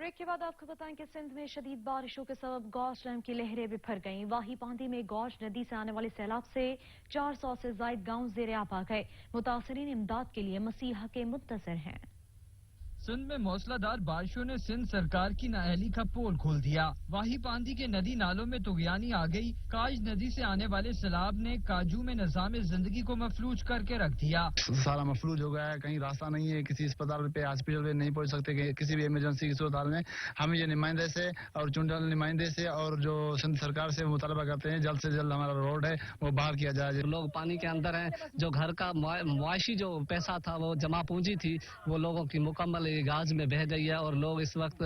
Break के बाद आपको बताएं कि सिंध में शदीद बारिशों के सबब गौश डैम की लहरें बिफर गईं। वाही पांदी में गौश नदी से आने वाले सैलाब से 400 से जायद गांव ज़ेर-आब आ गए। मुतासरीन इमदाद के लिए मसीहा के मुंतज़िर हैं। सिंध में मौसलाधार बारिशों ने सिंध सरकार की नाअहली का पोल खोल दिया। वाही पांदी के नदी नालों में तुगयानी आ गई। काज नदी से आने वाले सैलाब ने काजू में निजाम जिंदगी को मफलूज करके रख दिया। सारा मफलूज हो गया है, कहीं रास्ता नहीं है, किसी अस्पताल पे हॉस्पिटल पे नहीं पहुंच सकते, किसी भी इमरजेंसी की सूरत हाल में हम ये नुमाइंदे से और चुनल नुमाइंदे से और जो सिंध सरकार से मुतालबा करते हैं जल्द से जल्द हमारा रोड है वो बहाल किया जाए। लोग पानी के अंदर हैं, जो घर का मुआशी जो पैसा था वो जमा पूंजी थी वो लोगों की मुकम्मल गाज में बह गई है और लोग इस वक्त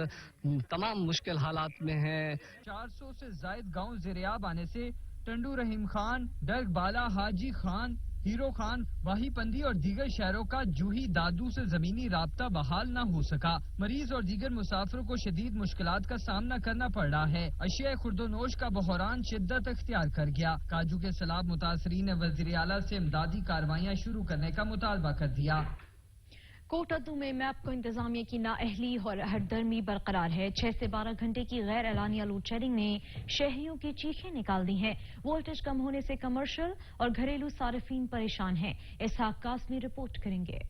तमाम मुश्किल हालात में हैं। 400 से जायद गांव ज़ेर-आब आने से टंडू रहीम खान, डर्ग बाला, हाजी खान, हीरो खान, वाही पंदी और दीगर शहरों का जूही दादू से जमीनी राब्ता बहाल न हो सका। मरीज और दीगर मुसाफिरों को शदीद मुश्किलात का सामना करना पड़ रहा है। अशिया खुर्दोनोश का बहरान शिद्दत अख्तियार कर गया। काजू के सैलाब मुतासरीन ने वज़ीर आला से इमदादी कार्रवाइयाँ शुरू करने का मुतालबा कर दिया। कोटद्दू में मैप को इंतजामिया की नाअहली और हरदर्मी बरकरार है। 6 से 12 घंटे की गैर एलानिया लोड शेडिंग ने शहरियों की चीखें निकाल दी हैं। वोल्टेज कम होने से कमर्शियल और घरेलू सार्फिन परेशान हैं। इसहाक कासमी रिपोर्ट करेंगे।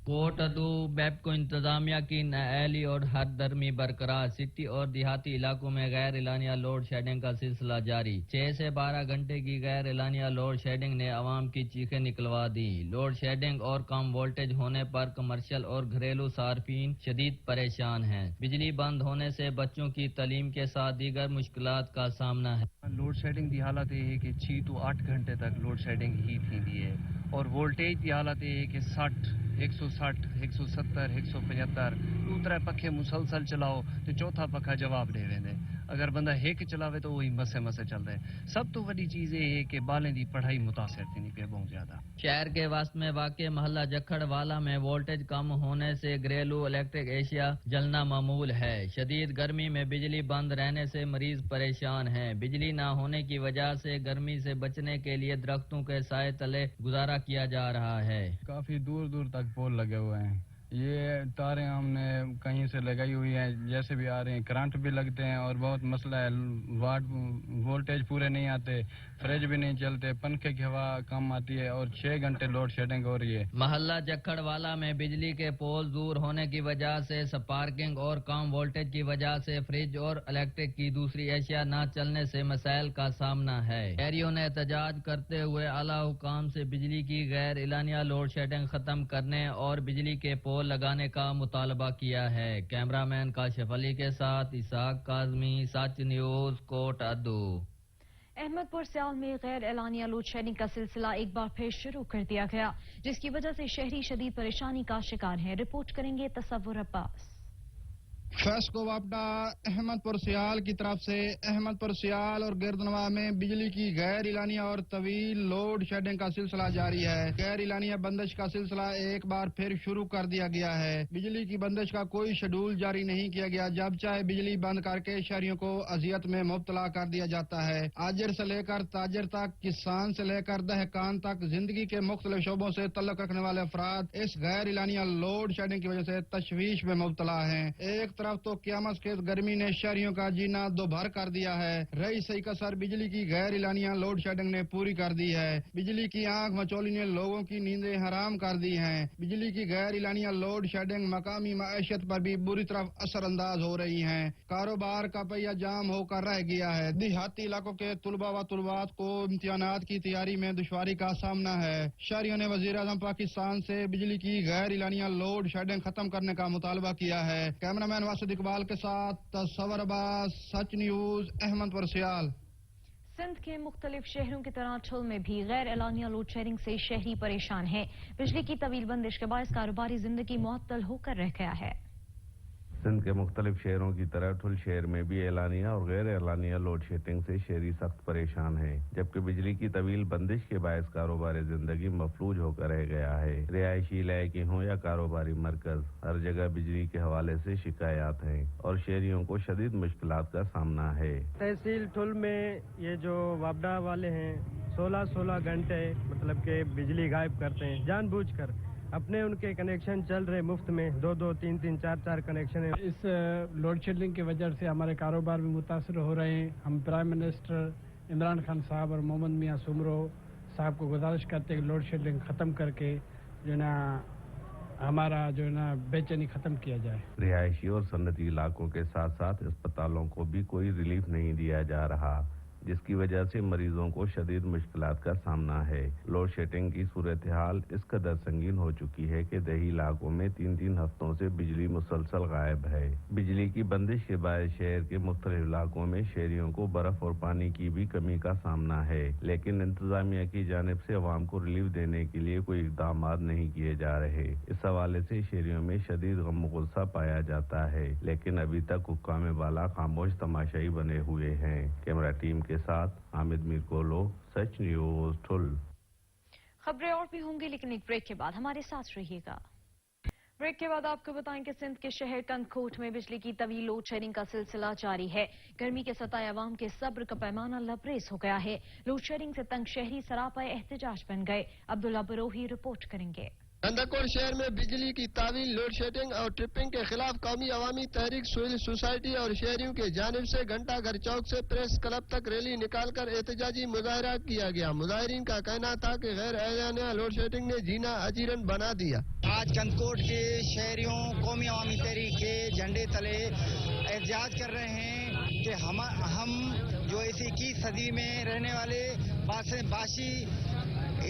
कोटद्दू मैप को इंतजामिया की नाअहली और हरदर्मी बरकरार। सिटी और देहाती इलाकों में गैर एलानिया लोड शेडिंग का सिलसिला जारी। 6 से 12 घंटे की गैर एलानिया लोड शेडिंग ने आवाम की चीखें निकलवा दी। लोड शेडिंग और कम वोल्टेज होने पर कमर्शियल और घरेलू सार्फिन शदीद परेशान हैं। बिजली बंद होने से बच्चों की तालीम के साथ दीगर मुश्किलात का सामना है। लोड शेडिंग की हालत ये है कि 6 तो 8 घंटे तक लोड शेडिंग ही थी है और वोल्टेज की हालत ये है कि 60, 160, 170, 175 दूसरा पखे मुसलसल चलाओ तो चौथा पखा जवाब दे वेंदे। अगर बंदा एक चलावे तो वही मसे मसे चलता है। सब तो बड़ी चीज ये है कि बालें की पढ़ाई मुतासर थी पे बहुत ज्यादा। शहर के वस्त में वाक़े महल्ला जखड़वाला में वोल्टेज कम होने से घरेलू इलेक्ट्रिक एशिया जलना मामूल है। शदीद गर्मी में बिजली बंद रहने से मरीज परेशान हैं। बिजली न होने की वजह से गर्मी से बचने के लिए दरख्तों के साए तले गुजारा किया जा रहा है। काफी दूर दूर तक पोल लगे हुए हैं। ये तारें हमने कहीं से लगाई हुई हैं, जैसे भी आ रहे हैं करंट भी लगते हैं और बहुत मसला है। वाट वोल्टेज पूरे नहीं आते, फ्रिज भी नहीं चलते, पंखे की हवा कम आती है और 6 घंटे लोड शेडिंग हो रही है। महल्ला जखड़वाला में बिजली के पोल दूर होने की वजह से स्पार्किंग और कम वोल्टेज की वजह से फ्रिज और इलेक्ट्रिक की दूसरी एशिया न चलने से मसाइल का सामना है। शहरियों ने एहतजाज करते हुए आला हुकाम से बिजली की गैर एलानिया लोड शेडिंग खत्म करने और बिजली के पोल लगाने का मुतालबा किया है। कैमरामैन काशिफ अली के साथ इसहाक काज़मी, सच न्यूज, कोटद्दू। अहमदपुर सियाल में गैर एलानिया लोड शेडिंग का सिलसिला एक बार फिर शुरू कर दिया गया, जिसकी वजह से शहरी शदीद परेशानी का शिकार हैं। रिपोर्ट करेंगे तसव्वुर अब्बास। फैस को वापडा अहमदपुर सियाल की तरफ से अहमदपुर सियाल और गिरदनवा में बिजली की गैर इलानिया और तवील लोड शेडिंग का सिलसिला जारी है। गैर इलानिया बंदिश का सिलसिला एक बार फिर शुरू कर दिया गया है। बिजली की बंदिश का कोई शेड्यूल जारी नहीं किया गया, जब चाहे बिजली बंद करके शहरियों को अजियत में मुब्तला कर दिया जाता है। आजिर से लेकर ताजिर तक, किसान से लेकर दहकान तक जिंदगी के मुख्तलिफ शोबों से तल्लुक रखने वाले अफराद इस गैर इलानिया लोड शेडिंग की वजह से तशवीश में मुब्तला है। एक तरफ तो क़यामत खेज गर्मी ने शहरियों का जीना दोभर कर दिया है, रही सही कसर बिजली की गैर इलानिया लोड शेडिंग ने पूरी कर दी है। बिजली की आंख मचौली ने लोगों की नींदें हराम कर दी हैं। बिजली की गैर इलानिया लोड शेडिंग मकामी मईशत पर भी बुरी तरफ असर अंदाज हो रही है। कारोबार का पहिया जाम होकर रह गया है। देहाती इलाकों के तुलबा व तुलबात को इम्तिहानात की तैयारी में दुश्वारी का सामना है। शहरियों ने वजीर आज़म पाकिस्तान से बिजली की गैर इलानिया लोड शेडिंग खत्म करने का मुतालबा किया है। कैमरामैन वासिद इकबाल के साथ तसव्वुर अब्बास, सच न्यूज, अहमदपुर सियाल। सिंध के मुख्तलिफ शहरों की तरह ठुल में भी गैर एलानिया लोड शेडिंग से शहरी परेशान है। बिजली की तवील बंदिश के बायस कारोबारी जिंदगी मुअत्तल होकर रह गया है। सिंध के मुख्तलिफ शहरों की तरह ठुल शहर में भी एलानिया और गैर एलानिया लोड शेडिंग से शहरी सख्त परेशान है, जबकि बिजली की तवील बंदिश के बायस कारोबारी जिंदगी मफलूज होकर रह गया है। रिहायशी इलाके हों या कारोबारी मरकज, हर जगह बिजली के हवाले से शिकायत हैं और शहरियों को शदीद मुश्किलात का सामना है। तहसील ठुल में ये जो वापडा वाले हैं 16-16 घंटे मतलब के बिजली गायब करते हैं जानबूझकर, अपने उनके कनेक्शन चल रहे मुफ्त में, 2-2, 3-3, 4-4 कनेक्शन है। इस लोड शेडिंग की वजह से हमारे कारोबार भी मुतासर हो रहे हैं। हम प्राइम मिनिस्टर इमरान खान साहब और मोहम्मद मियां सुमरो साहब को गुजारिश करते हैं कि लोड शेडिंग ख़त्म करके जो ना हमारा जो ना बेचैनी ख़त्म किया जाए। रिहायशी और सन्नती इलाकों के साथ साथ अस्पतालों को भी कोई रिलीफ नहीं दिया जा रहा, जिसकी वजह से मरीजों को शदीद मुश्किलात का सामना है। लोड शेडिंग की सूरत हाल इस कदर संगीन हो चुकी है कि देही इलाकों में 3-3 हफ्तों से बिजली मुसलसल गायब है। बिजली की बंदिश के बायस शहर के मुख्तलिफ इलाकों में शहरियों को बर्फ और पानी की भी कमी का सामना है, लेकिन इंतजामिया की जानिब से अवाम को रिलीफ देने के लिए कोई इकदाम नहीं किए जा रहे। इस हवाले से शहरियों में शदीद गम गुस्सा पाया जाता है, लेकिन अभी तक हुक्काम बाला खामोश तमाशाई बने हुए हैं। कैमरा टीम के साथ हामिद मीर कोलो, सच न्यूज ठुल। खबरें और भी होंगी, लेकिन एक ब्रेक के बाद हमारे साथ रहिएगा। ब्रेक के बाद आपको बताएं कि सिंध के शहर कंदकोट में बिजली की तवील लोड शेडिंग का सिलसिला जारी है। गर्मी के सताए अवाम के सब्र का पैमाना लबरेज हो गया है। लोड शेडिंग से तंग शहरी सरापा एहतजाज बन गए। अब्दुल्ला बरोही रिपोर्ट करेंगे। कंदकोट शहर में बिजली की तावील, लोड शेडिंग और ट्रिपिंग के खिलाफ कौमी अवामी तहरीक सिविल सोसाइटी और शहरियों की जानिब से घंटा घर चौक से प्रेस क्लब तक रैली निकालकर एहतजाजी मुजाहरा किया गया। मुजाहिरीन का कहना था कि गैर एलानिया लोड शेडिंग ने जीना अजीरन बना दिया। आज कंदकोट के शहरियों कौमी अवामी तहरीक के झंडे तले एहतजाज कर रहे हैं कि हम जो इस 21 सदी में रहने वाले बाशी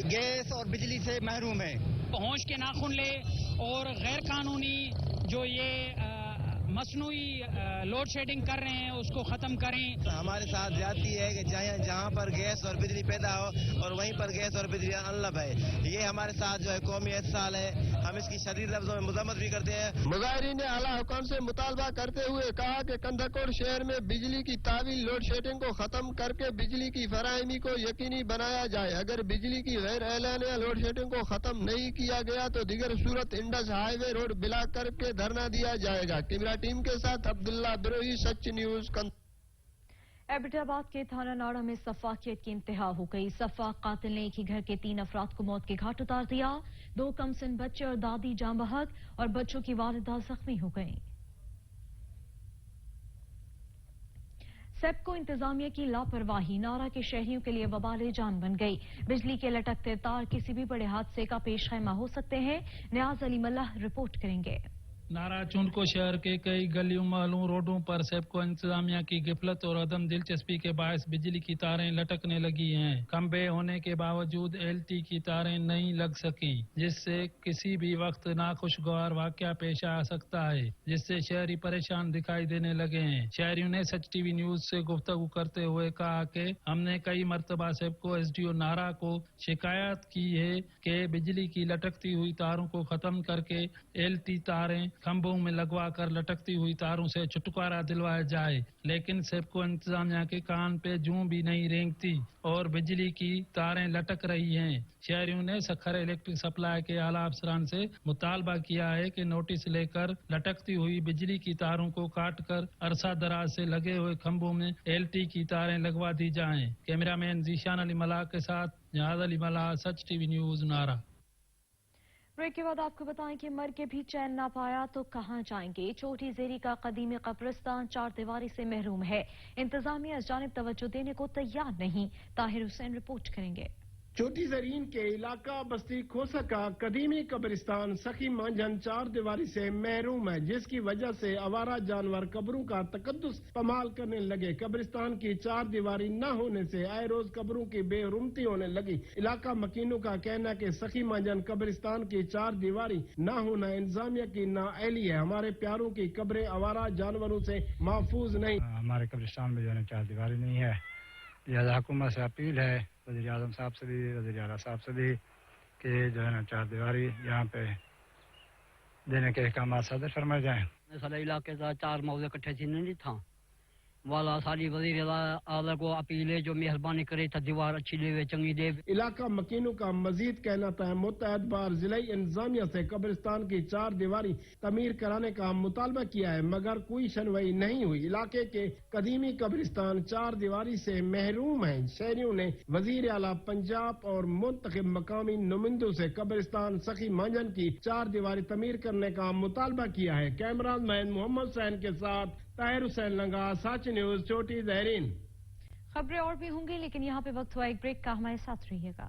गैस और बिजली से महरूम है। होश के नाखून ले और गैर कानूनी जो ये मसनूई लोड शेडिंग कर रहे हैं उसको खत्म करें। हमारे साथ ज्यादती है कि जहाँ पर गैस और बिजली पैदा हो और वहीं पर गैस और बिजली अनलब है। ये हमारे साथ जो है कौमी एहसाल है, हम इसकी शदीद लफ्जों में मजम्मत भी करते हैं। मुजाहिरीन ने आला हुकाम से मुतालबा करते हुए कहा कि कंदकोट शहर में बिजली की तावील, लोड शेडिंग को खत्म करके बिजली की फराहमी को यकीनी बनाया जाए। अगर बिजली की गैर एलानिया लोड शेडिंग को खत्म नहीं किया गया तो दीगर सूरत इंडस हाईवे रोड ब्लॉक करके धरना दिया जाएगा। कैमरा टीम के साथ अब्दुल्ला बरोही, सच न्यूज। एबटाबाद के थाना नाड़ा में सफाकियत की इंतहा हो गई। सफा कातिल ने एक ही घर के 3 अफराद को मौत के घाट उतार दिया। 2 कमसिन बच्चे और दादी जाँ बहक और बच्चों की वालिदा जख्मी हो गईं। सेप्को इंतजामिया की लापरवाही नारा के शहरियों के लिए वबाले जान बन गई। बिजली के लटकते तार किसी भी बड़े हादसे का पेश खैमा हो सकते हैं। नियाज अली मल्लाह रिपोर्ट करेंगे। नारा चुनको शहर के कई गलियों महलों रोडों पर सेप्को इंतजामिया की गिफलत और अदम दिलचस्पी के बायस बिजली की तारें लटकने लगी हैं। खंबे होने के बावजूद एलटी की तारें नहीं लग सकी, जिससे किसी भी वक्त नाखुशगवार वाकया पेश आ सकता है, जिससे शहरी परेशान दिखाई देने लगे हैं। शहरियों ने सच टीवी न्यूज से गुफ्तगू करते हुए कहा कि हमने कई मरतबा सेप्को एसडीओ नारा को शिकायत की है कि बिजली की लटकती हुई तारों को खत्म करके एलटी तारें खंभों में लगवा कर लटकती हुई तारों से छुटकारा दिलवाया जाए, लेकिन सेप्को इंतजामिया के कान पे जूं भी नहीं रेंगती और बिजली की तारें लटक रही हैं। शहरियों ने सखर इलेक्ट्रिक सप्लाई के आला अफसरान से मुतालबा किया है कि नोटिस लेकर लटकती हुई बिजली की तारों को काट कर अरसा दराज से लगे हुए खंभों में एलटी की तारें लगवा दी जाएं। कैमरामैन जीशान अली मलाह के साथ नियाज अली मलाह, सच टीवी न्यूज नारा। ब्रेक के बाद आपको बताएं कि मर के भी चैन ना पाया तो कहां जाएंगे। छोटी जेरी का कदीमी कब्रिस्तान 4 दीवारी से महरूम है। इंतजामिया इस जानिब तवज्जो देने को तैयार नहीं। ताहिर हुसैन रिपोर्ट करेंगे। छोटी जरीन के इलाका बस्ती खोसा का कदीमी कब्रिस्तान सखी मांझन 4 दीवारी से महरूम है, जिसकी वजह से आवारा जानवर कब्रों का तकद्दुस पमाल करने लगे। कब्रिस्तान की 4 दीवारी न होने से आए रोज कब्रों की बेरुमती होने लगी। इलाका मकीनों का कहना कि सखी मांझन कब्रिस्तान की 4 दीवारी न होना इंतजामिया की नाअहली है। हमारे प्यारों की कब्रें आवारा जानवरों से महफूज नहीं। हमारे कब्रिस्तान में जो है 4 दीवारी नहीं है। लिहाजा हुकूमत से अपील है, वज़ीर आज़म साहब से भी, वज़ीर आला साहब से भी, कि जो है 4 दीवारी यहाँ पे देने के अहकाम सादर फरमाए जाएं। सारे इलाके का 4 मौजे इकट्ठे थी नहीं था, वाला सारी वजीर आला को अपील है जो मेहरबानी करे तो दीवार अच्छी ले चंगी दे। इलाका मकीनों का मजीद कहना था मुतहद बार जिला इंतजामिया से कब्रिस्तान की 4 दीवारी तमीर कराने का मुतालबा किया है मगर कोई सुनवाई नहीं हुई। इलाके के कदीमी कब्रिस्तान 4 दीवारी से महरूम है। शहरियों ने वजीर आला पंजाब और मुंतखब मकामी नुमाइंदों से कब्रिस्तान सखी मांझन की 4 दीवारी तमीर करने का मुतालबा किया है। कैमरामैन मोहम्मद हुसैन के साथ ताहिर हुसैन लंगा, सच न्यूज, चोटी ज़हरीन। खबरें और भी होंगी लेकिन यहाँ पे वक्त हुआ एक ब्रेक का, हमारे साथ रहिएगा।